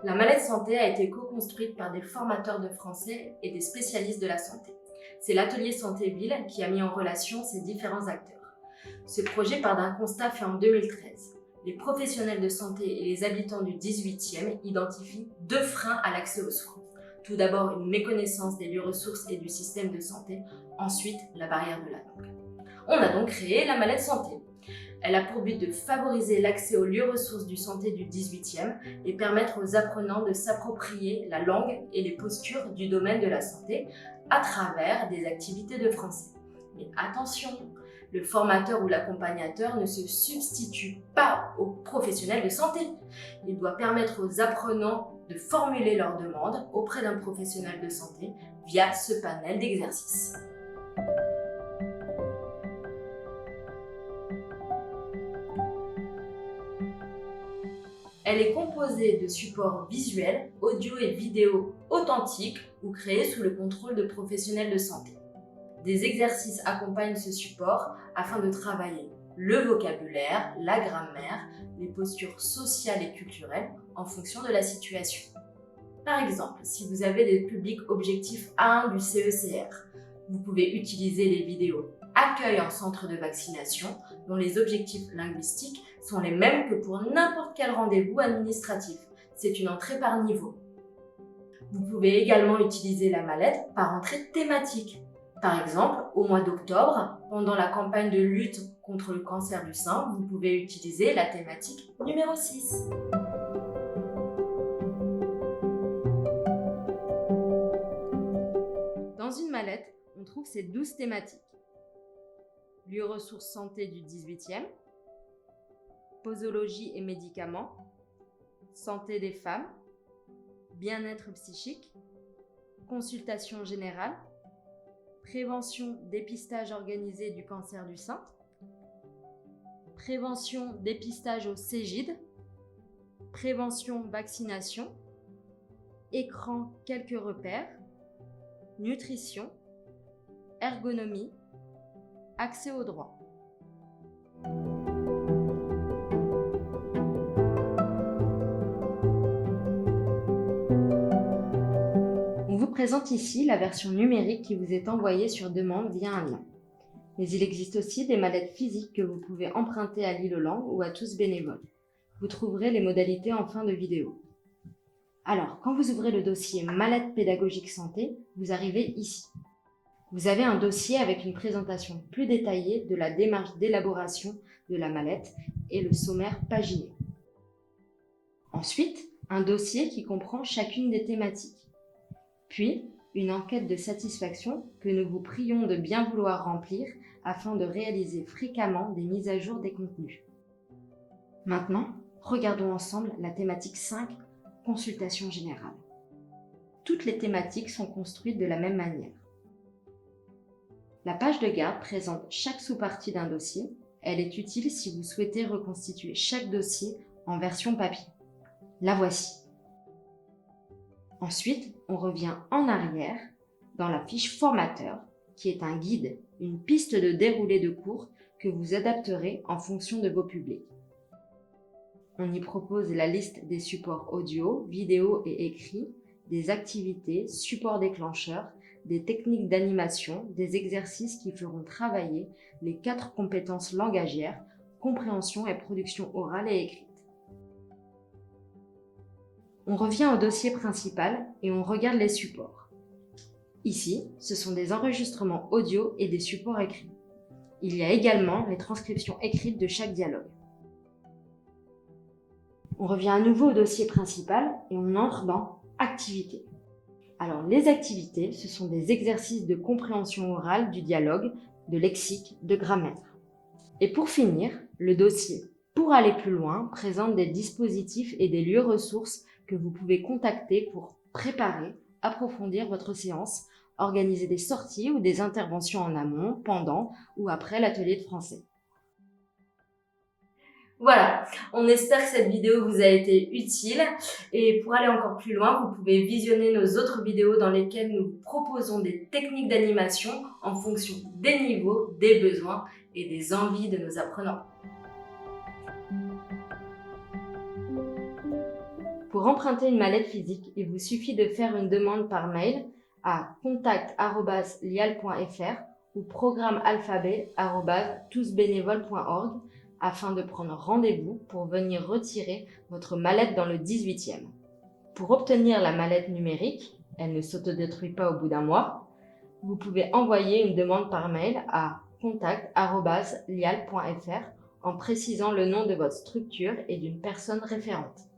La mallette santé a été co-construite par des formateurs de français et des spécialistes de la santé. C'est l'atelier Santé Ville qui a mis en relation ces différents acteurs. Ce projet part d'un constat fait en 2013. Les professionnels de santé et les habitants du 18e identifient deux freins à l'accès aux soins. Tout d'abord, une méconnaissance des lieux ressources et du système de santé. Ensuite, la barrière de la langue. On a donc créé la mallette santé. Elle a pour but de favoriser l'accès aux lieux ressources du santé du 18e et permettre aux apprenants de s'approprier la langue et les postures du domaine de la santé à travers des activités de français. Mais attention, le formateur ou l'accompagnateur ne se substitue pas aux professionnels de santé. Il doit permettre aux apprenants de formuler leurs demandes auprès d'un professionnel de santé via ce panel d'exercices. Elle est composée de supports visuels, audio et vidéo authentiques ou créés sous le contrôle de professionnels de santé. Des exercices accompagnent ce support afin de travailler le vocabulaire, la grammaire, les postures sociales et culturelles en fonction de la situation. Par exemple, si vous avez des publics objectifs A1 du CECR, vous pouvez utiliser les vidéos Accueil en centre de vaccination, dont les objectifs linguistiques sont les mêmes que pour n'importe quel rendez-vous administratif. C'est une entrée par niveau. Vous pouvez également utiliser la mallette par entrée thématique. Par exemple, au mois d'octobre, pendant la campagne de lutte contre le cancer du sein, vous pouvez utiliser la thématique numéro 6. Dans une mallette, on trouve ces 12 thématiques. Lieux ressources santé du 18e, posologie et médicaments, santé des femmes, bien-être psychique, consultation générale, prévention dépistage organisé du cancer du sein, prévention dépistage au Cégide, prévention vaccination, écran quelques repères, nutrition, ergonomie, accès aux droits. On vous présente ici la version numérique qui vous est envoyée sur demande via un lien. Mais il existe aussi des mallettes physiques que vous pouvez emprunter à Lille aux Langues ou à tous bénévoles. Vous trouverez les modalités en fin de vidéo. Alors, quand vous ouvrez le dossier Mallette pédagogique santé, vous arrivez ici. Vous avez un dossier avec une présentation plus détaillée de la démarche d'élaboration de la mallette et le sommaire paginé. Ensuite, un dossier qui comprend chacune des thématiques. Puis, une enquête de satisfaction que nous vous prions de bien vouloir remplir afin de réaliser fréquemment des mises à jour des contenus. Maintenant, regardons ensemble la thématique 5, consultation générale. Toutes les thématiques sont construites de la même manière. La page de garde présente chaque sous-partie d'un dossier. Elle est utile si vous souhaitez reconstituer chaque dossier en version papier. La voici. Ensuite, on revient en arrière dans la fiche formateur, qui est un guide, une piste de déroulé de cours que vous adapterez en fonction de vos publics. On y propose la liste des supports audio, vidéo et écrits, des activités, supports déclencheurs, des techniques d'animation, des exercices qui feront travailler les 4 compétences langagières, compréhension et production orale et écrite. On revient au dossier principal et on regarde les supports. Ici, ce sont des enregistrements audio et des supports écrits. Il y a également les transcriptions écrites de chaque dialogue. On revient à nouveau au dossier principal et on entre dans Activités. Alors, les activités, ce sont des exercices de compréhension orale du dialogue, de lexique, de grammaire. Et pour finir, le dossier Pour aller plus loin présente des dispositifs et des lieux ressources que vous pouvez contacter pour préparer, approfondir votre séance, organiser des sorties ou des interventions en amont, pendant ou après l'atelier de français. Voilà, on espère que cette vidéo vous a été utile et pour aller encore plus loin, vous pouvez visionner nos autres vidéos dans lesquelles nous vous proposons des techniques d'animation en fonction des niveaux, des besoins et des envies de nos apprenants. Pour emprunter une mallette physique, il vous suffit de faire une demande par mail à contact@lial.fr ou programmealphabet@tousbénévoles.org afin de prendre rendez-vous pour venir retirer votre mallette dans le 18e. Pour obtenir la mallette numérique, elle ne s'autodétruit pas au bout d'un mois, vous pouvez envoyer une demande par mail à contact@lial.fr en précisant le nom de votre structure et d'une personne référente.